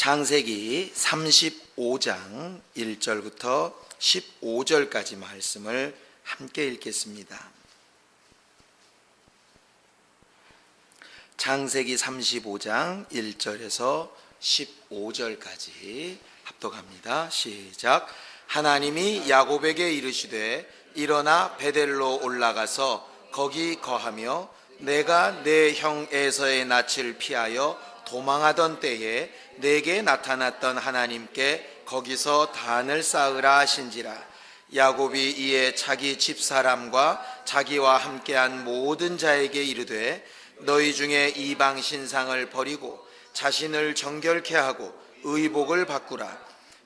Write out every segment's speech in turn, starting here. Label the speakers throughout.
Speaker 1: 창세기 35장 1절부터 15절까지 말씀을 함께 읽겠습니다. 창세기 35장 1절에서 15절까지 합독합니다. 시작. 하나님이 야곱에게 이르시되 일어나 베델로 올라가서 거기 거하며 내가 내 형 에서의 낯을 피하여 도망하던 때에 내게 나타났던 하나님께 거기서 단을 쌓으라 하신지라. 야곱이 이에 자기 집사람과 자기와 함께한 모든 자에게 이르되 너희 중에 이방 신상을 버리고 자신을 정결케 하고 의복을 바꾸라.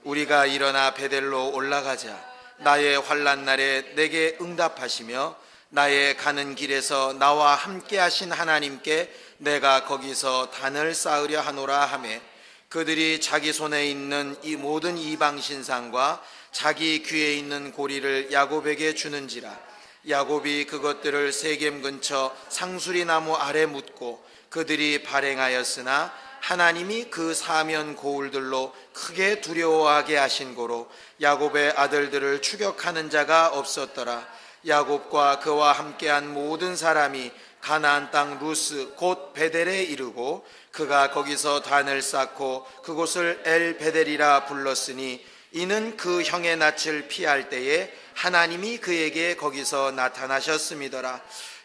Speaker 1: 우리가 일어나 베델로 올라가자. 나의 환난 날에 내게 응답하시며 나의 가는 길에서 나와 함께 하신 하나님께 내가 거기서 단을 쌓으려 하노라 하매 그들이 자기 손에 있는 이 모든 이방 신상과 자기 귀에 있는 고리를 야곱에게 주는지라. 야곱이 그것들을 세겜 근처 상수리 나무 아래 묻고 그들이 발행하였으나 하나님이 그 사면 고울들로 크게 두려워하게 하신 고로 야곱의 아들들을 추격하는 자가 없었더라. 야곱과 그와 함께한 모든 사람이 가나안 땅 루스 곧 베델에 이르고 그가 거기서 단을 쌓고 그곳을 엘 베델이라 불렀으니 이는 그 형의 낯을 피할 때에 하나님이 그에게 거기서 나타나셨음이더라.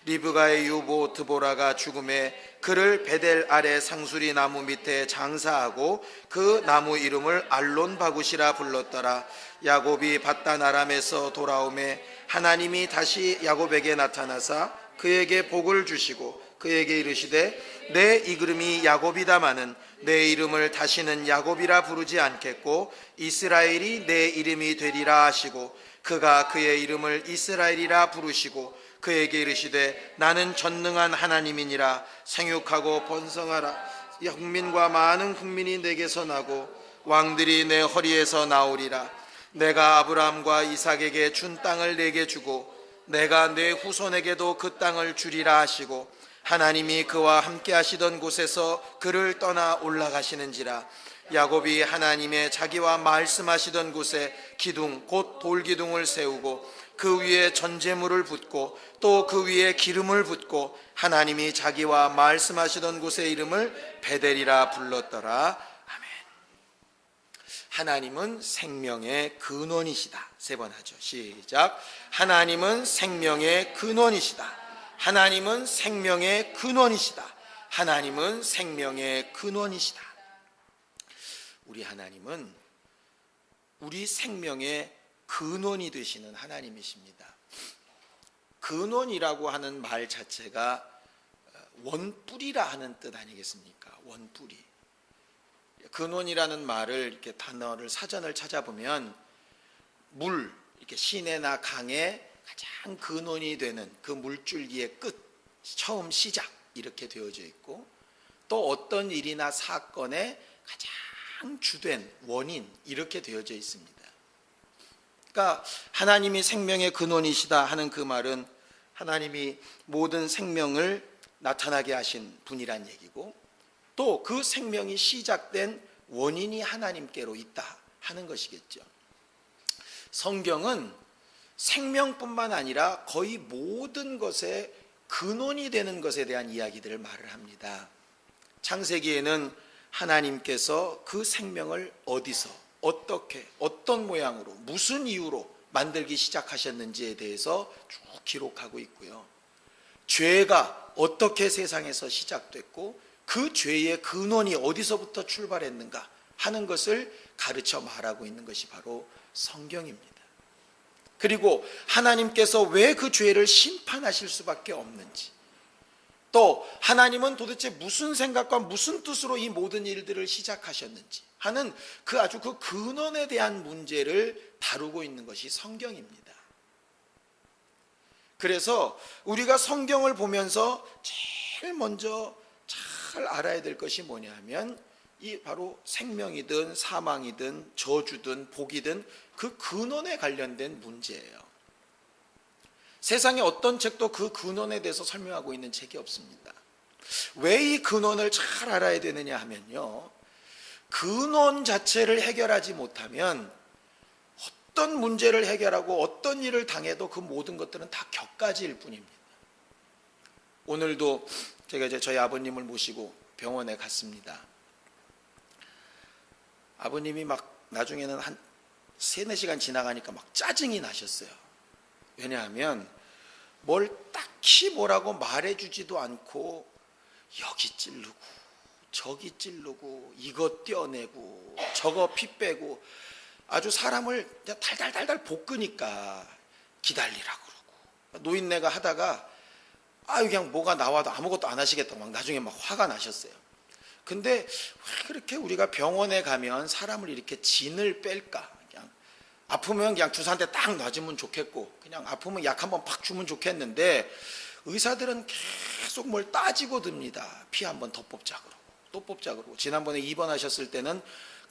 Speaker 1: 리브가의 유보 드보라가 죽음에 그를 베델 아래 상수리 나무 밑에 장사하고 그 나무 이름을 알론 바굿이라 불렀더라. 야곱이 밧단 아람에서 돌아오매 하나님이 다시 야곱에게 나타나사 그에게 복을 주시고 그에게 이르시되 내 이름이 야곱이다마는 내 이름을 다시는 야곱이라 부르지 않겠고 이스라엘이 내 이름이 되리라 하시고 그가 그의 이름을 이스라엘이라 부르시고 그에게 이르시되 나는 전능한 하나님이니라. 생육하고 번성하라. 국민과 많은 국민이 내게서 나고 왕들이 내 허리에서 나오리라. 내가 아브라함과 이삭에게 준 땅을 내게 주고 내가 내 후손에게도 그 땅을 주리라 하시고 하나님이 그와 함께 하시던 곳에서 그를 떠나 올라가시는지라. 야곱이 하나님의 자기와 말씀하시던 곳에 기둥 곧 돌기둥을 세우고 그 위에 전제물을 붓고 또 그 위에 기름을 붓고 하나님이 자기와 말씀하시던 곳의 이름을 베델이라 불렀더라. 아멘. 하나님은 생명의 근원이시다. 세 번 하죠. 시작. 하나님은 생명의 근원이시다. 하나님은 생명의 근원이시다. 하나님은 생명의 근원이시다. 우리 하나님은 우리 생명의 근원이 되시는 하나님이십니다. 근원이라고 하는 말 자체가 원뿔이라 하는 뜻 아니겠습니까? 원뿔이. 근원이라는 말을 이렇게 단어를 사전을 찾아보면 물, 이렇게 시내나 강에 가장 근원이 되는 그 물줄기의 끝, 처음 시작 이렇게 되어져 있고 또 어떤 일이나 사건의 가장 주된 원인 이렇게 되어져 있습니다. 그러니까 하나님이 생명의 근원이시다 하는 그 말은 하나님이 모든 생명을 나타나게 하신 분이란 얘기고 또 그 생명이 시작된 원인이 하나님께로 있다 하는 것이겠죠. 성경은 생명뿐만 아니라 거의 모든 것의 근원이 되는 것에 대한 이야기들을 말을 합니다. 창세기에는 하나님께서 그 생명을 어디서 어떻게 어떤 모양으로 무슨 이유로 만들기 시작하셨는지에 대해서 쭉 기록하고 있고요. 죄가 어떻게 세상에서 시작됐고 그 죄의 근원이 어디서부터 출발했는가 하는 것을 가르쳐 말하고 있는 것이 바로 성경입니다. 그리고 하나님께서 왜 그 죄를 심판하실 수밖에 없는지 또 하나님은 도대체 무슨 생각과 무슨 뜻으로 이 모든 일들을 시작하셨는지 하는 그 아주 그 근원에 대한 문제를 다루고 있는 것이 성경입니다. 그래서 우리가 성경을 보면서 제일 먼저 잘 알아야 될 것이 뭐냐 하면 이 바로 생명이든 사망이든 저주든 복이든 그 근원에 관련된 문제예요. 세상에 어떤 책도 그 근원에 대해서 설명하고 있는 책이 없습니다. 왜 이 근원을 잘 알아야 되느냐 하면요, 근원 자체를 해결하지 못하면 어떤 문제를 해결하고 어떤 일을 당해도 그 모든 것들은 다 격가지일 뿐입니다. 오늘도 제가 이제 저희 아버님을 모시고 병원에 갔습니다. 아버님이 막 나중에는 한 3-4시간 지나가니까 막 짜증이 나셨어요. 왜냐하면 뭘 딱히 뭐라고 말해주지도 않고 여기 찌르고 저기 찌르고 이거 떼어내고 저거 피 빼고 아주 사람을 달달달달 볶으니까 기다리라고 그러고, 노인네가 하다가 그냥 뭐가 나와도 아무것도 안 하시겠다고 막 나중에 막 화가 나셨어요. 근데 왜 그렇게 우리가 병원에 가면 사람을 이렇게 진을 뺄까? 그냥 아프면 그냥 주사 한 대 딱 놔주면 좋겠고, 그냥 아프면 약 한 번 팍 주면 좋겠는데, 의사들은 계속 뭘 따지고 듭니다. 피 한 번 더 뽑자 그러고 또 뽑자 그러고, 지난번에 입원하셨을 때는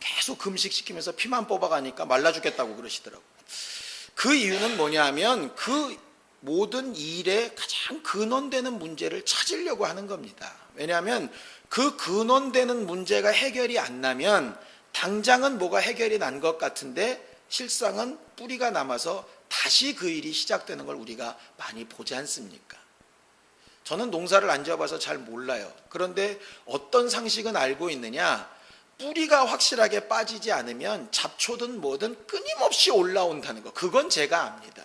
Speaker 1: 계속 금식시키면서 피만 뽑아가니까 말라 죽겠다고 그러시더라고요. 그 이유는 뭐냐 하면 그 모든 일의 가장 근원되는 문제를 찾으려고 하는 겁니다. 왜냐하면 그 근원되는 문제가 해결이 안 나면 당장은 뭐가 해결이 난 것 같은데 실상은 뿌리가 남아서 다시 그 일이 시작되는 걸 우리가 많이 보지 않습니까? 저는 농사를 안 지어봐서 잘 몰라요. 그런데 어떤 상식은 알고 있느냐, 뿌리가 확실하게 빠지지 않으면 잡초든 뭐든 끊임없이 올라온다는 거, 그건 제가 압니다.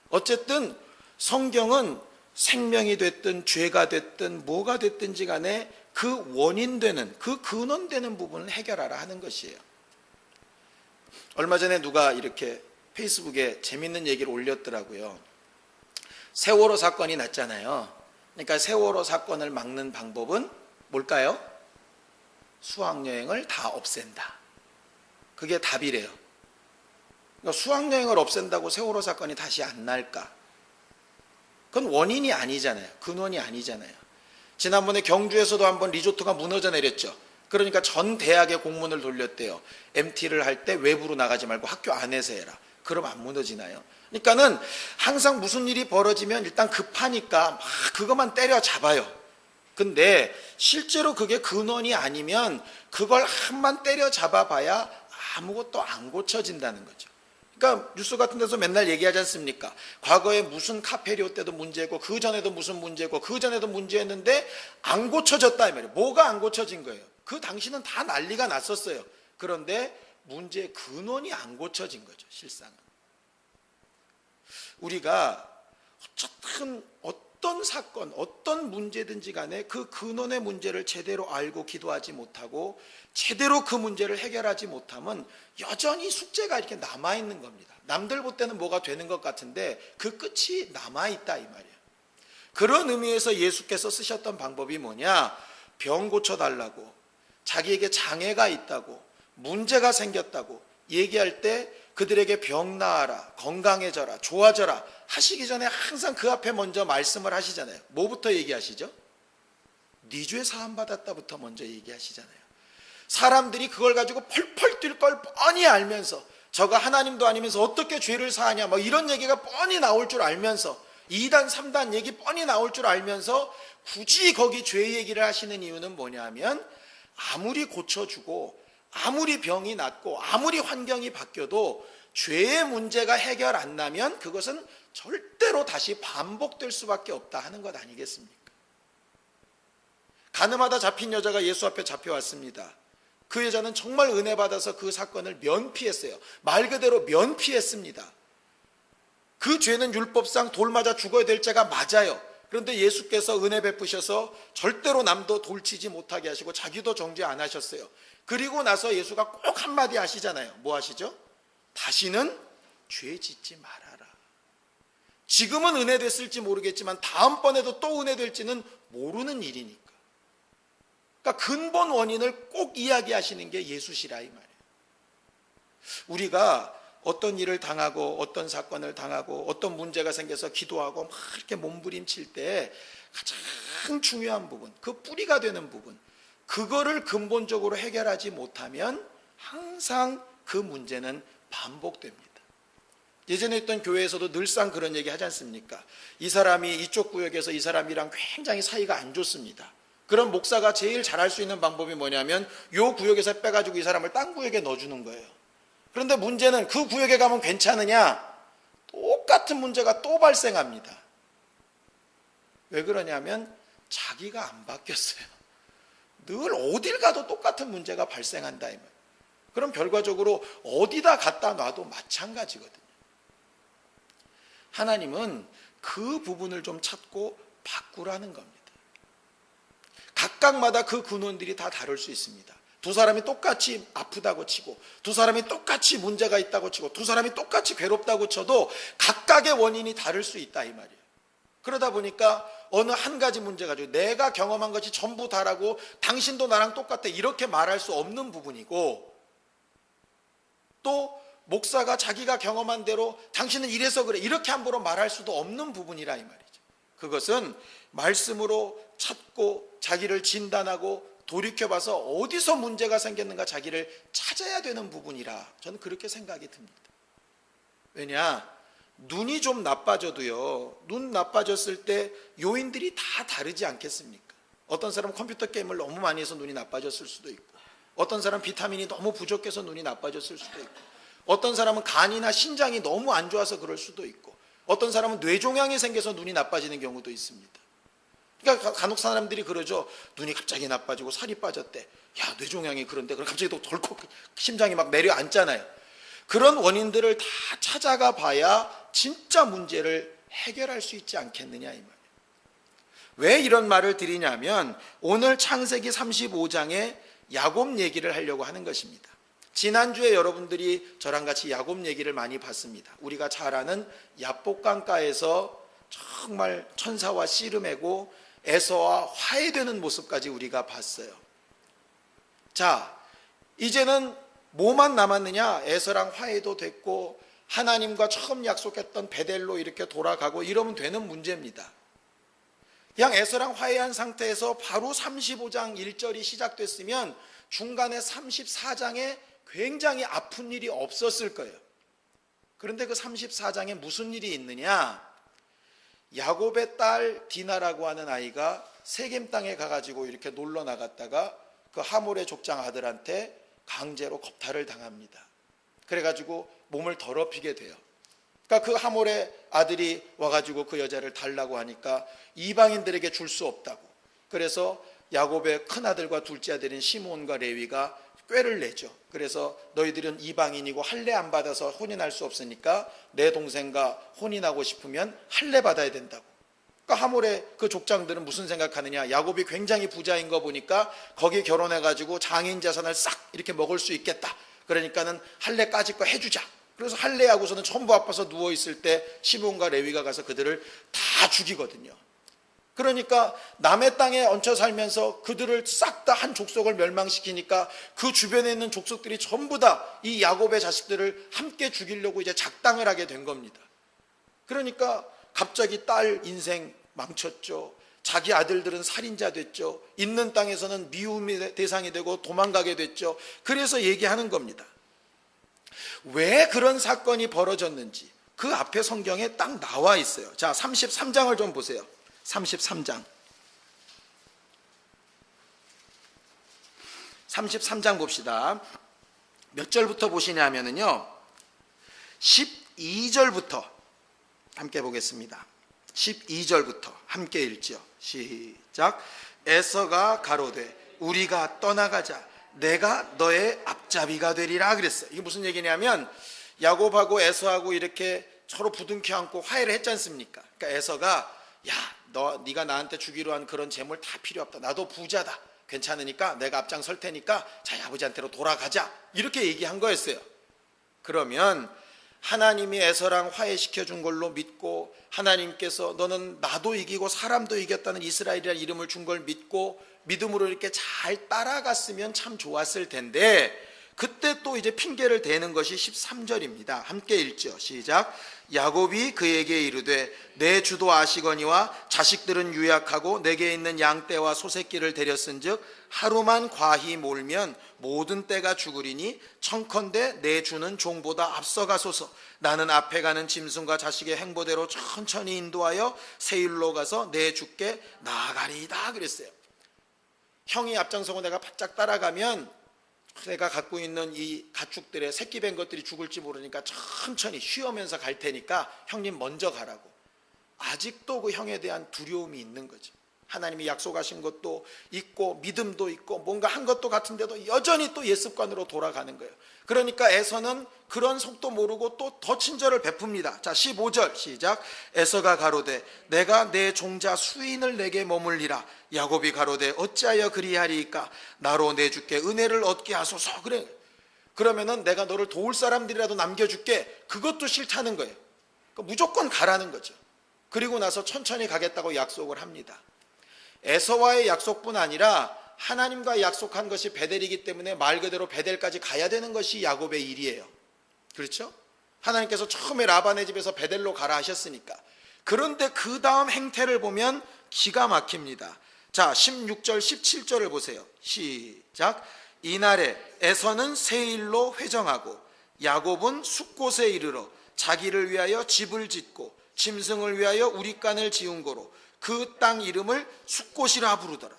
Speaker 1: 어쨌든 성경은 생명이 됐든 죄가 됐든 뭐가 됐든지 간에 그 원인되는, 그 근원되는 부분을 해결하라 하는 것이에요. 얼마 전에 누가 이렇게 페이스북에 재밌는 얘기를 올렸더라고요. 세월호 사건이 났잖아요. 그러니까 세월호 사건을 막는 방법은 뭘까요? 수학여행을 다 없앤다. 그게 답이래요. 그러니까 수학여행을 없앤다고 세월호 사건이 다시 안 날까? 그건 원인이 아니잖아요. 근원이 아니잖아요. 지난번에 경주에서도 한번 리조트가 무너져 내렸죠. 그러니까 전 대학에 공문을 돌렸대요. MT를 할 때 외부로 나가지 말고 학교 안에서 해라. 그럼 안 무너지나요? 그러니까는 항상 무슨 일이 벌어지면 일단 급하니까 막 그것만 때려잡아요. 근데 실제로 그게 근원이 아니면 그걸 한번 때려잡아 봐야 아무것도 안 고쳐진다는 거죠. 그러니까 뉴스 같은 데서 맨날 얘기하지 않습니까? 과거에 무슨 카페리오 때도 문제고 그 전에도 무슨 문제고 그 전에도 문제였는데 안 고쳐졌다 이 말이에요. 뭐가 안 고쳐진 거예요? 그 당시는 다 난리가 났었어요. 그런데 문제의 근원이 안 고쳐진 거죠. 실상은. 우리가 어쨌든 어떤 사건, 어떤 문제든지 간에 그 근원의 문제를 제대로 알고 기도하지 못하고 제대로 그 문제를 해결하지 못하면 여전히 숙제가 이렇게 남아있는 겁니다. 남들 볼 때는 뭐가 되는 것 같은데 그 끝이 남아있다 이 말이에요. 그런 의미에서 예수께서 쓰셨던 방법이 뭐냐? 병 고쳐달라고, 자기에게 장애가 있다고, 문제가 생겼다고 얘기할 때 그들에게 병 나아라, 건강해져라, 좋아져라 하시기 전에 항상 그 앞에 먼저 말씀을 하시잖아요. 뭐부터 얘기하시죠? 네 죄 사함 받았다부터 먼저 얘기하시잖아요. 사람들이 그걸 가지고 펄펄 뛸 걸 뻔히 알면서, 저가 하나님도 아니면서 어떻게 죄를 사하냐 뭐 이런 얘기가 뻔히 나올 줄 알면서, 2단 3단 얘기 뻔히 나올 줄 알면서 굳이 거기 죄 얘기를 하시는 이유는 뭐냐 하면, 아무리 고쳐주고 아무리 병이 낫고 아무리 환경이 바뀌어도 죄의 문제가 해결 안 나면 그것은 절대로 다시 반복될 수밖에 없다 하는 것 아니겠습니까? 가늠하다 잡힌 여자가 예수 앞에 잡혀왔습니다. 그 여자는 정말 은혜 받아서 그 사건을 면피했어요. 말 그대로 면피했습니다. 그 죄는 율법상 돌 맞아 죽어야 될 죄가 맞아요. 그런데 예수께서 은혜 베푸셔서 절대로 남도 돌치지 못하게 하시고 자기도 정죄 안 하셨어요. 그리고 나서 예수가 꼭 한마디 하시잖아요. 뭐 하시죠? 다시는 죄 짓지 말아라. 지금은 은혜 됐을지 모르겠지만 다음번에도 또 은혜 될지는 모르는 일이니까. 그러니까 근본 원인을 꼭 이야기하시는 게 예수시라 이 말이에요. 우리가 어떤 일을 당하고 어떤 사건을 당하고 어떤 문제가 생겨서 기도하고 막 이렇게 몸부림칠 때 가장 중요한 부분, 그 뿌리가 되는 부분, 그거를 근본적으로 해결하지 못하면 항상 그 문제는 반복됩니다. 예전에 있던 교회에서도 늘상 그런 얘기 하지 않습니까? 이 사람이 이쪽 구역에서 이 사람이랑 굉장히 사이가 안 좋습니다.
Speaker 2: 그런 목사가 제일 잘할 수 있는 방법이 뭐냐면 요 구역에서 빼가지고 이 사람을 딴 구역에 넣어주는 거예요. 그런데 문제는 그 구역에 가면 괜찮으냐? 똑같은 문제가 또 발생합니다. 왜 그러냐면 자기가 안 바뀌었어요. 늘 어딜 가도 똑같은 문제가 발생한다 이 말이에요. 그럼 결과적으로 어디다 갖다 놔도 마찬가지거든요. 하나님은 그 부분을 좀 찾고 바꾸라는 겁니다. 각각마다 그 근원들이 다 다를 수 있습니다. 두 사람이 똑같이 아프다고 치고, 두 사람이 똑같이 문제가 있다고 치고, 두 사람이 똑같이 괴롭다고 쳐도 각각의 원인이 다를 수 있다 이 말이에요. 그러다 보니까 어느 한 가지 문제 가지고 내가 경험한 것이 전부 다라고 당신도 나랑 똑같아 이렇게 말할 수 없는 부분이고, 또 목사가 자기가 경험한 대로 당신은 이래서 그래 이렇게 함부로 말할 수도 없는 부분이라 이 말이죠. 그것은 말씀으로 찾고 자기를 진단하고 돌이켜봐서 어디서 문제가 생겼는가 자기를 찾아야 되는 부분이라 저는 그렇게 생각이 듭니다. 왜냐? 눈이 좀 나빠져도요, 눈 나빠졌을 때 요인들이 다 다르지 않겠습니까? 어떤 사람은 컴퓨터 게임을 너무 많이 해서 눈이 나빠졌을 수도 있고, 어떤 사람은 비타민이 너무 부족해서 눈이 나빠졌을 수도 있고, 어떤 사람은 간이나 신장이 너무 안 좋아서 그럴 수도 있고, 어떤 사람은 뇌종양이 생겨서 눈이 나빠지는 경우도 있습니다. 그러니까 간혹 사람들이 그러죠. 눈이 갑자기 나빠지고 살이 빠졌대. 야, 뇌종양이 그런데 그럼 갑자기 또 덜컥 심장이 막 내려앉잖아요. 그런 원인들을 다 찾아가 봐야 진짜 문제를 해결할 수 있지 않겠느냐 이 말이에요. 왜 이런 말을 드리냐면 오늘 창세기 35장에 야곱 얘기를 하려고 하는 것입니다. 지난주에 여러분들이 저랑 같이 야곱 얘기를 많이 봤습니다. 우리가 잘 아는 야복강가에서 정말 천사와 씨름하고 에서와 화해되는 모습까지 우리가 봤어요. 자, 이제는 뭐만 남았느냐? 에서랑 화해도 됐고 하나님과 처음 약속했던 베델로 이렇게 돌아가고 이러면 되는 문제입니다. 그냥 에서랑 화해한 상태에서 바로 35장 1절이 시작됐으면 중간에 34장에 굉장히 아픈 일이 없었을 거예요. 그런데 그 34장에 무슨 일이 있느냐? 야곱의 딸 디나라고 하는 아이가 세겜 땅에 가가지고 이렇게 놀러 나갔다가 그 하몰의 족장 아들한테 강제로 겁탈을 당합니다. 그래가지고 몸을 더럽히게 돼요. 그러니까 그 하몰의 아들이 와가지고 그 여자를 달라고 하니까 이방인들에게 줄 수 없다고. 그래서 야곱의 큰아들과 둘째 아들인 시몬과 레위가 꾀를 내죠. 그래서 너희들은 이방인이고 할례 안 받아서 혼인할 수 없으니까 내 동생과 혼인하고 싶으면 할례 받아야 된다고. 그러니까 하몰의 그 족장들은 무슨 생각하느냐? 야곱이 굉장히 부자인 거 보니까 거기 결혼해가지고 장인 자산을 싹 이렇게 먹을 수 있겠다. 그러니까는 할례까지 거 해주자. 그래서 할례하고서는 전부 아파서 누워있을 때 시몬과 레위가 가서 그들을 다 죽이거든요. 그러니까 남의 땅에 얹혀 살면서 그들을 싹 다 한 족속을 멸망시키니까 그 주변에 있는 족속들이 전부 다 이 야곱의 자식들을 함께 죽이려고 이제 작당을 하게 된 겁니다. 그러니까 갑자기 딸 인생 망쳤죠. 자기 아들들은 살인자 됐죠. 있는 땅에서는 미움의 대상이 되고 도망가게 됐죠. 그래서 얘기하는 겁니다. 왜 그런 사건이 벌어졌는지 그 앞에 성경에 딱 나와 있어요. 자, 33장을 좀 보세요. 33장. 33장 봅시다. 몇 절부터 보시냐면요. 12절부터 함께 보겠습니다. 12절부터 함께 읽죠. 시작. 에서가 가로되 우리가 떠나가자. 내가 너의 앞잡이가 되리라 그랬어요. 이게 무슨 얘기냐면 야곱하고 에서하고 이렇게 서로 부둥켜 안고 화해를 했지 않습니까? 그러니까 에서가 야, 네가 나한테 주기로 한 그런 재물 다 필요 없다. 나도 부자다. 괜찮으니까 내가 앞장설 테니까 자기 아버지한테로 돌아가자. 이렇게 얘기한 거였어요. 그러면 하나님이 에서랑 화해시켜준 걸로 믿고 하나님께서 너는 나도 이기고 사람도 이겼다는 이스라엘이라는 이름을 준 걸 믿고 믿음으로 이렇게 잘 따라갔으면 참 좋았을 텐데 그때 또 이제 핑계를 대는 것이 13절입니다. 함께 읽죠. 시작. 야곱이 그에게 이르되 내 주도 아시거니와 자식들은 유약하고 내게 있는 양떼와 소새끼를 데렸은즉 하루만 과히 몰면 모든 떼가 죽으리니 청컨대 내 주는 종보다 앞서가소서. 나는 앞에 가는 짐승과 자식의 행보대로 천천히 인도하여 세일로 가서 내 주께 나아가리이다 그랬어요. 형이 앞장서고 내가 바짝 따라가면 내가 갖고 있는 이 가축들의 새끼 뵌 것들이 죽을지 모르니까 천천히 쉬어면서 갈 테니까 형님 먼저 가라고. 아직도 그 형에 대한 두려움이 있는 거죠. 하나님이 약속하신 것도 있고 믿음도 있고 뭔가 한 것도 같은데도 여전히 또 옛습관으로 돌아가는 거예요. 그러니까 에서는 그런 속도 모르고 또 더 친절을 베풉니다. 자, 15절 시작. 에서가 가로되 내가 내 종자 수인을 내게 머물리라. 야곱이 가로되 어찌하여 그리하리이까. 나로 내 주께 은혜를 얻게 하소서. 그래. 그러면은 내가 너를 도울 사람들이라도 남겨줄게. 그것도 싫다는 거예요. 그러니까 무조건 가라는 거죠. 그리고 나서 천천히 가겠다고 약속을 합니다. 에서와의 약속뿐 아니라 하나님과 약속한 것이 베델이기 때문에 말 그대로 베델까지 가야 되는 것이 야곱의 일이에요. 그렇죠? 하나님께서 처음에 라반의 집에서 베델로 가라 하셨으니까. 그런데 그 다음 행태를 보면 기가 막힙니다. 자, 16절 17절을 보세요. 시작. 이날에 에서는 세일로 회정하고 야곱은 숫곳에 이르러 자기를 위하여 집을 짓고 짐승을 위하여 우릿간을 지은 고로 그 땅 이름을 숫곳이라 부르더라.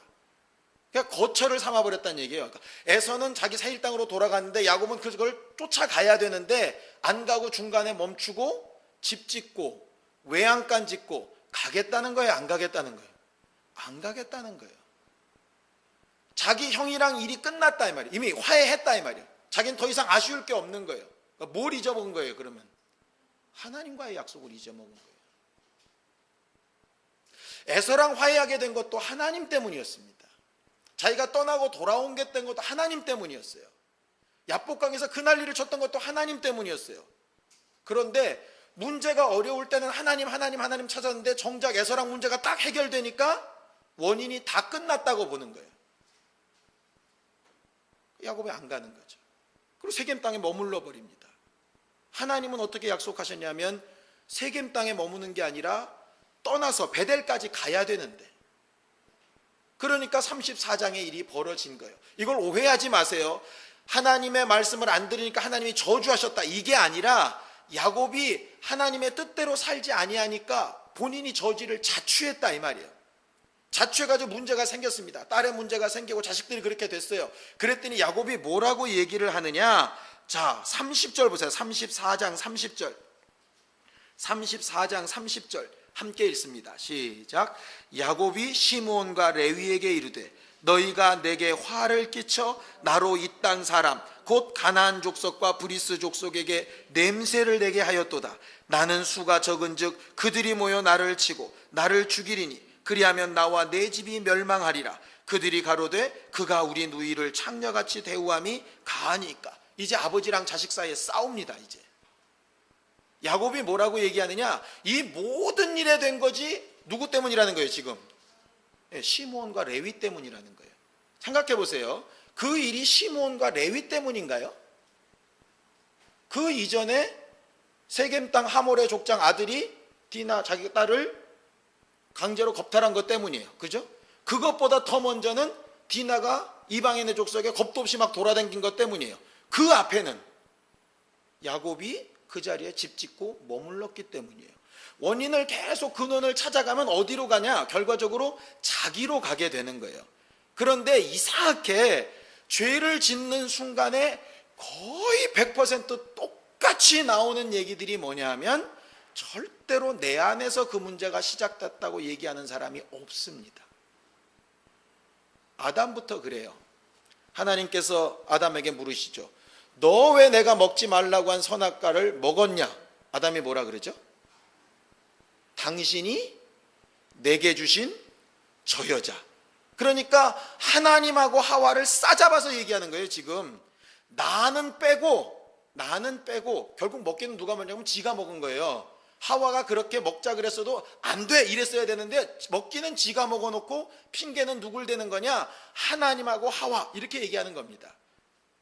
Speaker 2: 그러니까 거처를 삼아버렸다는 얘기예요. 그러니까 에서는 자기 세일 땅으로 돌아갔는데 야곱은 그걸 쫓아가야 되는데 안 가고 중간에 멈추고 집 짓고 외양간 짓고 가겠다는 거예요, 안 가겠다는 거예요? 안 가겠다는 거예요. 자기 형이랑 일이 끝났다 이 말이에요. 이미 화해했다 이 말이에요. 자기는 더 이상 아쉬울 게 없는 거예요. 그러니까 뭘 잊어먹은 거예요, 그러면? 하나님과의 약속을 잊어먹은 거예요. 에서랑 화해하게 된 것도 하나님 때문이었습니다. 자기가 떠나고 돌아온 게 된 것도 하나님 때문이었어요. 야복강에서 그 난리를 쳤던 것도 하나님 때문이었어요. 그런데 문제가 어려울 때는 하나님 찾았는데 정작 에서랑 문제가 딱 해결되니까 원인이 다 끝났다고 보는 거예요. 야곱이 안 가는 거죠. 그리고 세겜 땅에 머물러 버립니다. 하나님은 어떻게 약속하셨냐면 세겜 땅에 머무는 게 아니라 떠나서 베델까지 가야 되는데, 그러니까 34장의 일이 벌어진 거예요. 이걸 오해하지 마세요. 하나님의 말씀을 안 들으니까 하나님이 저주하셨다, 이게 아니라 야곱이 하나님의 뜻대로 살지 아니하니까 본인이 저지를 자취했다 이 말이에요. 자취해가지고 문제가 생겼습니다. 딸의 문제가 생기고 자식들이 그렇게 됐어요. 그랬더니 야곱이 뭐라고 얘기를 하느냐. 자, 30절 보세요. 34장 30절 34장 30절 함께 읽습니다. 시작. 야곱이 시므온과 레위에게 이르되 너희가 내게 화를 끼쳐 나로 이 땅 사람 곧 가나안 족속과 브리스 족속에게 냄새를 내게 하였도다. 나는 수가 적은즉 그들이 모여 나를 치고 나를 죽이리니 그리하면 나와 내 집이 멸망하리라. 그들이 가로되 그가 우리 누이를 창녀같이 대우함이 가하니까. 이제 아버지랑 자식 사이에 싸웁니다. 이제 야곱이 뭐라고 얘기하느냐. 이 모든 일에 된 거지 누구 때문이라는 거예요 지금? 시므온과 레위 때문이라는 거예요. 생각해 보세요. 그 일이 시므온과 레위 때문인가요? 그 이전에 세겜 땅 하몰의 족장 아들이 디나 자기 딸을 강제로 겁탈한 것 때문이에요. 그죠? 그것보다 더 먼저는 디나가 이방인의 족속에 겁도 없이 막 돌아다닌 것 때문이에요. 그 앞에는 야곱이 그 자리에 집 짓고 머물렀기 때문이에요. 원인을 계속 근원을 찾아가면 어디로 가냐? 결과적으로 자기로 가게 되는 거예요. 그런데 이상하게 죄를 짓는 순간에 거의 100% 똑같이 나오는 얘기들이 뭐냐 하면 절대로 내 안에서 그 문제가 시작됐다고 얘기하는 사람이 없습니다. 아담부터 그래요. 하나님께서 아담에게 물으시죠. 너 왜 내가 먹지 말라고 한 선악과를 먹었냐? 아담이 뭐라 그러죠? 당신이 내게 주신 저 여자. 그러니까 하나님하고 하와를 싸잡아서 얘기하는 거예요 지금. 나는 빼고 결국 먹기는 누가 먹냐면 지가 먹은 거예요. 하와가 그렇게 먹자 그랬어도 안 돼 이랬어야 되는데 먹기는 지가 먹어놓고 핑계는 누굴 대는 거냐? 하나님하고 하와 이렇게 얘기하는 겁니다.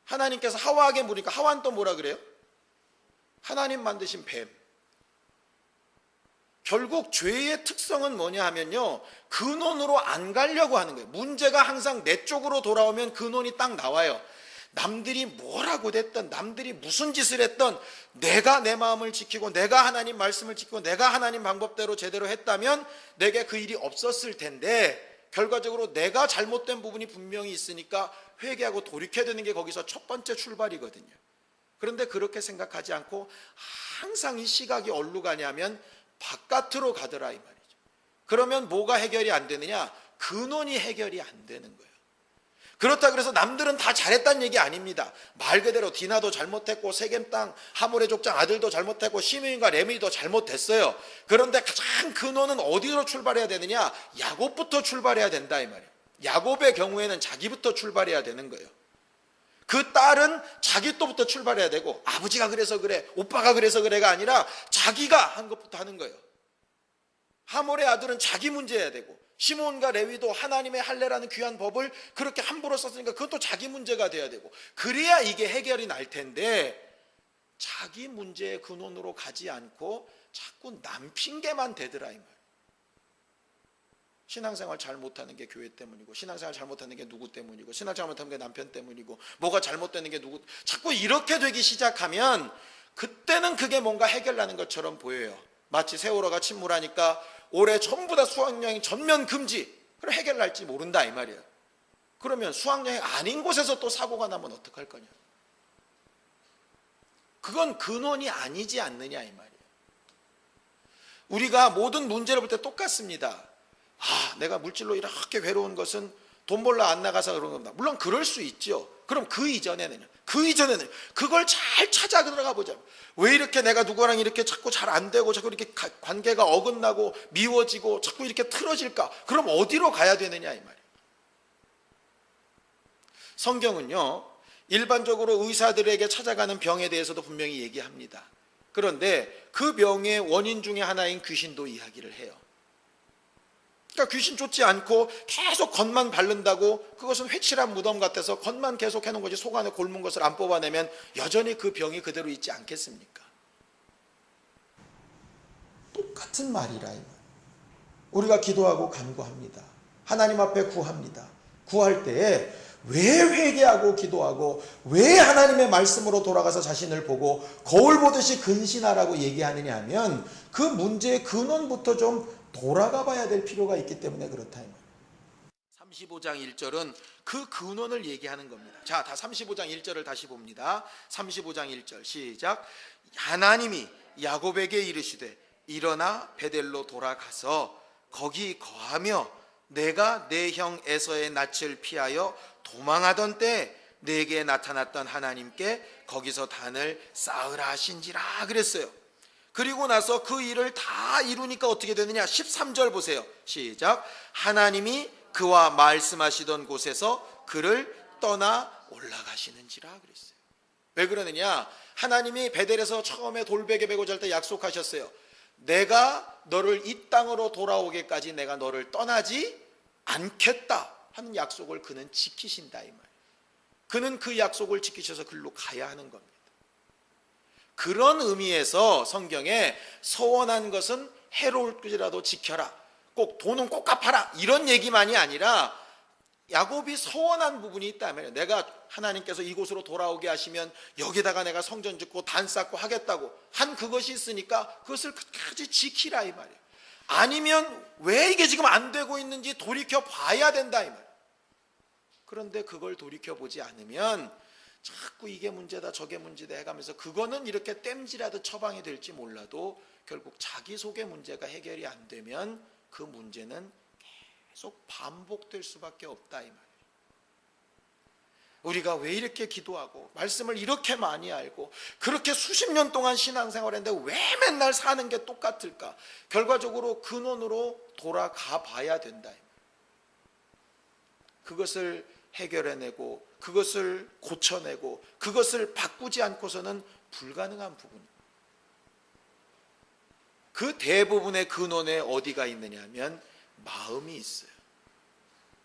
Speaker 2: 하나님께서 하와에게 물으니까 하와는 또 뭐라 그래요? 하나님 만드신 뱀. 결국 죄의 특성은 뭐냐 하면요, 근원으로 안 가려고 하는 거예요. 문제가 항상 내 쪽으로 돌아오면 근원이 딱 나와요. 남들이 뭐라고 됐든 남들이 무슨 짓을 했든 내가 내 마음을 지키고 내가 하나님 말씀을 지키고 내가 하나님 방법대로 제대로 했다면 내게 그 일이 없었을 텐데, 결과적으로 내가 잘못된 부분이 분명히 있으니까 회개하고 돌이켜야 되는 게 거기서 첫 번째 출발이거든요. 그런데 그렇게 생각하지 않고 항상 이 시각이 어디로 가냐면 바깥으로 가더라 이 말이죠. 그러면 뭐가 해결이 안 되느냐? 근원이 해결이 안 되는 거예요. 그렇다 그래서 남들은 다 잘했다는 얘기 아닙니다. 말 그대로 디나도 잘못했고 세겜 땅 하몰의 족장 아들도 잘못했고 시므온과 레미도 잘못했어요. 그런데 가장 근원은 어디로 출발해야 되느냐? 야곱부터 출발해야 된다 이 말이에요. 야곱의 경우에는 자기부터 출발해야 되는 거예요. 그 딸은 자기 또부터 출발해야 되고, 아버지가 그래서 그래, 오빠가 그래서 그래가 아니라 자기가 한 것부터 하는 거예요. 하몰의 아들은 자기 문제여야 되고, 시므온과 레위도 하나님의 할례라는 귀한 법을 그렇게 함부로 썼으니까 그것도 자기 문제가 돼야 되고, 그래야 이게 해결이 날 텐데 자기 문제의 근원으로 가지 않고 자꾸 남 핑계만 대더라 이 말. 신앙생활 잘못하는 게 교회 때문이고, 신앙생활 잘못하는 게 누구 때문이고, 신앙생활 잘못하는 게 남편 때문이고, 뭐가 잘못되는 게 누구, 자꾸 이렇게 되기 시작하면 그때는 그게 뭔가 해결나는 것처럼 보여요. 마치 세월호가 침몰하니까 올해 전부 다 수학여행 전면 금지, 그럼 해결날지 모른다 이 말이에요. 그러면 수학여행 아닌 곳에서 또 사고가 나면 어떡할 거냐. 그건 근원이 아니지 않느냐 이 말이에요. 우리가 모든 문제를 볼 때 똑같습니다. 내가 물질로 이렇게 괴로운 것은 돈 벌러 안 나가서 그런 겁니다. 물론 그럴 수 있죠. 그럼 그 이전에는 그걸 잘 찾아 들어가 보자. 왜 이렇게 내가 누구랑 이렇게 자꾸 잘 안 되고 자꾸 이렇게 관계가 어긋나고 미워지고 자꾸 이렇게 틀어질까? 그럼 어디로 가야 되느냐 이 말이에요. 성경은요, 일반적으로 의사들에게 찾아가는 병에 대해서도 분명히 얘기합니다. 그런데 그 병의 원인 중에 하나인 귀신도 이야기를 해요. 그러니까 귀신 쫓지 않고 계속 겉만 바른다고 그것은 회칠한 무덤 같아서 겉만 계속 해놓은 거지, 속 안에 골문 것을 안 뽑아내면 여전히 그 병이 그대로 있지 않겠습니까? 똑같은 말이라. 우리가 기도하고 간구합니다. 하나님 앞에 구합니다. 구할 때에 왜 회개하고 기도하고 왜 하나님의 말씀으로 돌아가서 자신을 보고 거울 보듯이 근신하라고 얘기하느냐 하면 그 문제의 근원부터 좀 돌아가 봐야 될 필요가 있기 때문에 그렇다. 35장 1절은 그 근원을 얘기하는 겁니다. 자, 다 35장 1절을 다시 봅니다. 35장 1절 시작. 하나님이 야곱에게 이르시되 일어나 베델로 돌아가서 거기 거하며 내가 내 형 에서의 낯을 피하여 도망하던 때 내게 나타났던 하나님께 거기서 단을 쌓으라 하신지라 그랬어요. 그리고 나서 그 일을 다 이루니까 어떻게 되느냐? 13절 보세요. 시작. 하나님이 그와 말씀하시던 곳에서 그를 떠나 올라가시는지라 그랬어요. 왜 그러느냐? 하나님이 베델에서 처음에 돌베개 베고 잘 때 약속하셨어요. 내가 너를 이 땅으로 돌아오게까지 내가 너를 떠나지 않겠다 하는 약속을 그는 지키신다 이 말이에요. 그는 그 약속을 지키셔서 글로 가야 하는 겁니다. 그런 의미에서 성경에 서원한 것은 해로울지라도 지켜라, 꼭 돈은 꼭 갚아라, 이런 얘기만이 아니라 야곱이 서원한 부분이 있다면, 내가 하나님께서 이곳으로 돌아오게 하시면 여기다가 내가 성전 짓고 단 쌓고 하겠다고 한 그것이 있으니까 그것을 끝까지 지키라 이 말이에요. 아니면 왜 이게 지금 안 되고 있는지 돌이켜 봐야 된다 이 말이에요. 그런데 그걸 돌이켜 보지 않으면 자꾸 이게 문제다 저게 문제다 해가면서 그거는 이렇게 땜질하듯 처방이 될지 몰라도 결국 자기 속의 문제가 해결이 안 되면 그 문제는 계속 반복될 수밖에 없다 이 말이에요. 우리가 왜 이렇게 기도하고 말씀을 이렇게 많이 알고 그렇게 수십 년 동안 신앙생활했는데 왜 맨날 사는 게 똑같을까? 결과적으로 근원으로 돌아가 봐야 된다 이 말이에요. 그것을 해결해내고 그것을 고쳐내고 그것을 바꾸지 않고서는 불가능한 부분입니다. 그 대부분의 근원에 어디가 있느냐 하면 마음이 있어요.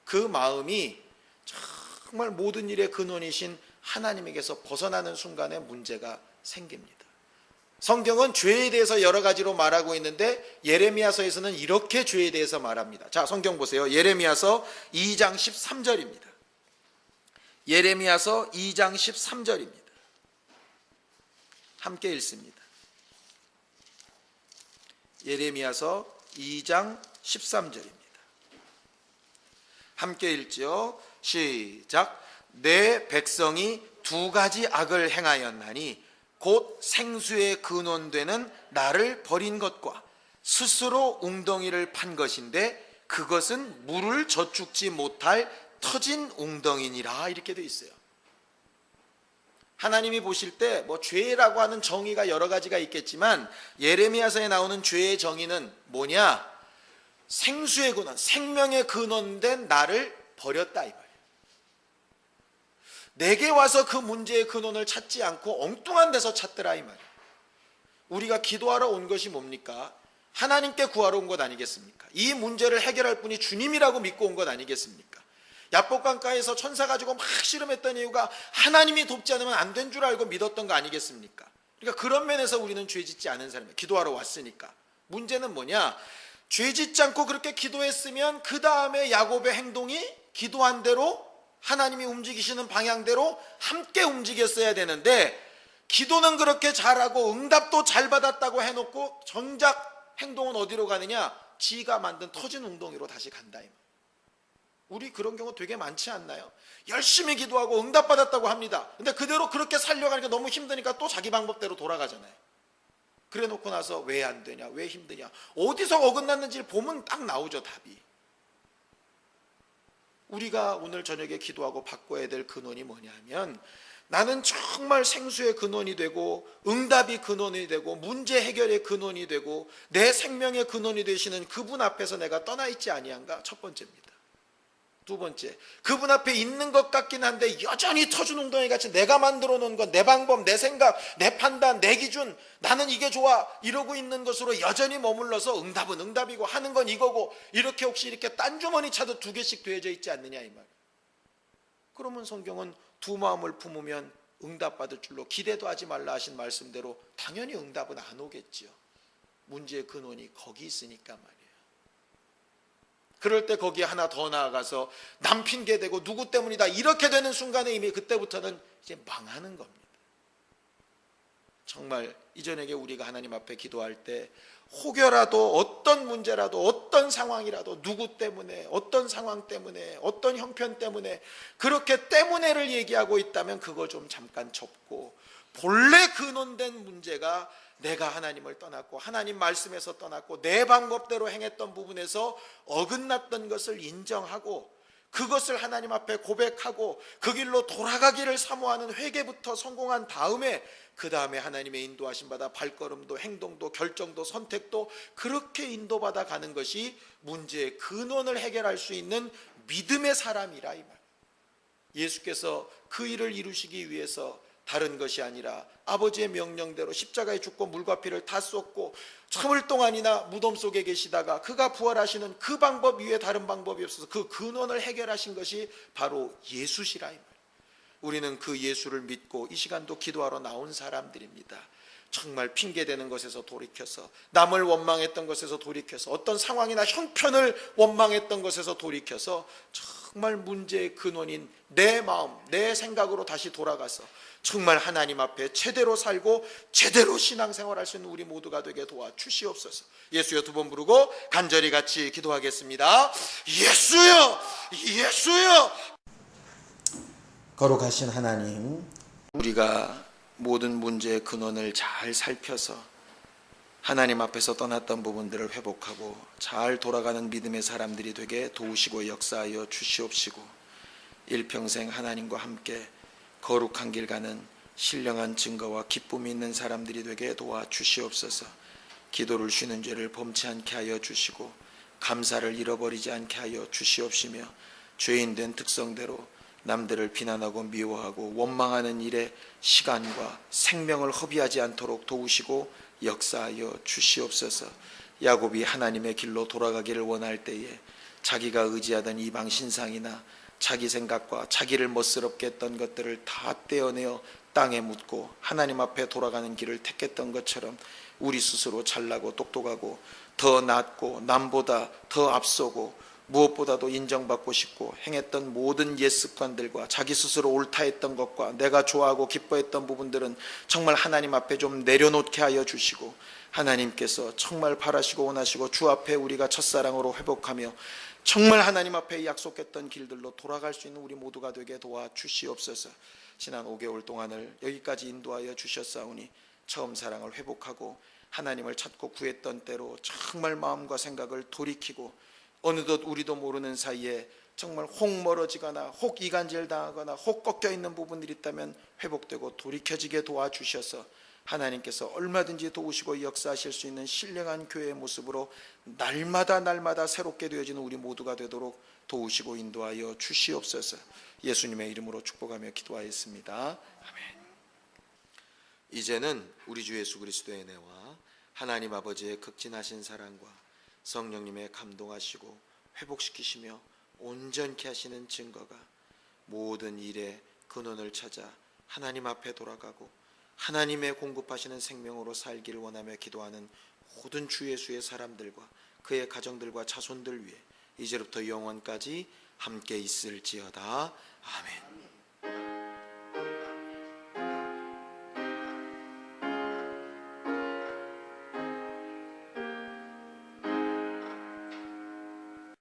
Speaker 2: 그 마음이 정말 모든 일의 근원이신 하나님에게서 벗어나는 순간에 문제가 생깁니다. 성경은 죄에 대해서 여러 가지로 말하고 있는데 예레미야서에서는 이렇게 죄에 대해서 말합니다. 자, 성경 보세요. 예레미야서 2장 13절입니다. 예레미야서 2장 13절입니다. 함께 읽습니다. 예레미야서 2장 13절입니다.
Speaker 1: 함께 읽지요. 시작. 내 백성이 두 가지 악을 행하였나니 곧 생수의 근원되는 나를 버린 것과 스스로 웅덩이를 판 것인데 그것은 물을 저축지 못할 터진 웅덩이니라. 이렇게 돼 있어요. 하나님이 보실 때 뭐 죄라고 하는 정의가 여러 가지가 있겠지만 예레미야서에 나오는 죄의 정의는 뭐냐? 생수의 근원, 생명의 근원된 나를 버렸다 이 말이에요. 내게 와서 그 문제의 근원을 찾지 않고 엉뚱한 데서 찾더라 이 말이에요. 우리가 기도하러 온 것이 뭡니까? 하나님께 구하러 온 것 아니겠습니까? 이 문제를 해결할 분이 주님이라고 믿고 온 것 아니겠습니까? 야복강가에서 천사 가지고 막 씨름했던 이유가 하나님이 돕지 않으면 안 된 줄 알고 믿었던 거 아니겠습니까? 그러니까 그런 면에서 우리는 죄 짓지 않은 사람이에요. 기도하러 왔으니까. 문제는 뭐냐? 죄 짓지 않고 그렇게 기도했으면 그 다음에 야곱의 행동이 기도한 대로 하나님이 움직이시는 방향대로 함께 움직였어야 되는데 기도는 그렇게 잘하고 응답도 잘 받았다고 해놓고 정작 행동은 어디로 가느냐? 지가 만든 터진 웅덩이로 다시 간다. 우리 그런 경우 되게 많지 않나요? 열심히 기도하고 응답받았다고 합니다. 근데 그대로 그렇게 살려가니까 너무 힘드니까 또 자기 방법대로 돌아가잖아요. 그래 놓고 나서 왜 안 되냐? 왜 힘드냐? 어디서 어긋났는지 보면 딱 나오죠, 답이. 우리가 오늘 저녁에 기도하고 바꿔야 될 근원이 뭐냐면 나는 정말 생수의 근원이 되고 응답이 근원이 되고 문제 해결의 근원이 되고 내 생명의 근원이 되시는 그분 앞에서 내가 떠나 있지 아니한가? 첫 번째입니다. 두 번째, 그분 앞에 있는 것 같긴 한데 여전히 터진 웅덩이 같이 내가 만들어 놓은 것, 내 방법, 내 생각, 내 판단, 내 기준, 나는 이게 좋아 이러고 있는 것으로 여전히 머물러서 응답은 응답이고 하는 건 이거고 이렇게 혹시 이렇게 딴주머니 차도 두 개씩 되어져 있지 않느냐 이 말. 그러면 성경은 두 마음을 품으면 응답받을 줄로 기대도 하지 말라 하신 말씀대로 당연히 응답은 안 오겠지요. 문제의 근원이 거기 있으니까 말이에요. 그럴 때 거기에 하나 더 나아가서 남 핑계대고 누구 때문이다 이렇게 되는 순간에 이미 그때부터는 이제 망하는 겁니다. 정말 이전에게 우리가 하나님 앞에 기도할 때 혹여라도 어떤 문제라도 어떤 상황이라도 누구 때문에 어떤 상황 때문에 어떤 형편 때문에 그렇게 때문에를 얘기하고 있다면 그거 좀 잠깐 접고 본래 근원된 문제가 내가 하나님을 떠났고 하나님 말씀에서 떠났고 내 방법대로 행했던 부분에서 어긋났던 것을 인정하고 그것을 하나님 앞에 고백하고 그 길로 돌아가기를 사모하는 회개부터 성공한 다음에 그 다음에 하나님의 인도하심 받아 발걸음도 행동도 결정도 선택도 그렇게 인도받아 가는 것이 문제의 근원을 해결할 수 있는 믿음의 사람이라 이 말. 예수께서 그 일을 이루시기 위해서 다른 것이 아니라 아버지의 명령대로 십자가에 죽고 물과 피를 다 쏟고 참을 동안이나 무덤 속에 계시다가 그가 부활하시는 그 방법 위에 다른 방법이 없어서 그 근원을 해결하신 것이 바로 예수시라 이 말. 우리는 그 예수를 믿고 이 시간도 기도하러 나온 사람들입니다. 정말 핑계대는 것에서 돌이켜서 남을 원망했던 것에서 돌이켜서 어떤 상황이나 형편을 원망했던 것에서 돌이켜서 정말 문제의 근원인 내 마음, 내 생각으로 다시 돌아가서 정말 하나님 앞에 제대로 살고 제대로 신앙생활할 수 있는 우리 모두가 되게 도와주시옵소서. 예수여 두 번 부르고 간절히 같이 기도하겠습니다. 예수여, 예수여. 거룩하신 하나님, 우리가 모든 문제의 근원을 잘 살펴서 하나님 앞에서 떠났던 부분들을 회복하고 잘 돌아가는 믿음의 사람들이 되게 도우시고 역사하여 주시옵시고 일평생 하나님과 함께 거룩한 길 가는 신령한 증거와 기쁨이 있는 사람들이 되게 도와주시옵소서. 기도를 쉬는 죄를 범치 않게 하여 주시고 감사를 잃어버리지 않게 하여 주시옵시며 죄인된 특성대로 남들을 비난하고 미워하고 원망하는 일에 시간과 생명을 허비하지 않도록 도우시고 역사하여 주시옵소서. 야곱이 하나님의 길로 돌아가기를 원할 때에 자기가 의지하던 이방 신상이나 자기 생각과 자기를 멋스럽게 했던 것들을 다 떼어내어 땅에 묻고 하나님 앞에 돌아가는 길을 택했던 것처럼 우리 스스로 잘나고 똑똑하고 더 낫고 남보다 더 앞서고 무엇보다도 인정받고 싶고 행했던 모든 옛 습관들과 자기 스스로 옳다 했던 것과 내가 좋아하고 기뻐했던 부분들은 정말 하나님 앞에 좀 내려놓게 하여 주시고 하나님께서 정말 바라시고 원하시고 주 앞에 우리가 첫사랑으로 회복하며
Speaker 2: 정말 하나님 앞에 약속했던 길들로 돌아갈 수 있는 우리 모두가 되게 도와주시옵소서. 지난 5개월 동안을 여기까지 인도하여 주셨사오니 처음 사랑을 회복하고 하나님을 찾고 구했던 때로 정말 마음과 생각을 돌이키고 어느덧 우리도 모르는 사이에 정말 혹 멀어지거나 혹 이간질 당하거나 혹 꺾여 있는 부분들이 있다면 회복되고 돌이켜지게 도와주셔서 하나님께서 얼마든지 도우시고 역사하실 수 있는 신령한 교회의 모습으로 날마다 새롭게 되어지는 우리 모두가 되도록 도우시고 인도하여 주시옵소서. 예수님의 이름으로 축복하며 기도하였습니다. 아멘.
Speaker 1: 이제는 우리 주 예수 그리스도의 은혜와 하나님 아버지의 극진하신 사랑과 성령님의 감동하시고 회복시키시며 온전케 하시는 증거가 모든 일의 근원을 찾아 하나님 앞에 돌아가고 하나님의 공급하시는 생명으로 살기를 원하며 기도하는 모든 주 예수의 사람들과 그의 가정들과 자손들 위해 이제부터 영원까지 함께 있을지어다. 아멘.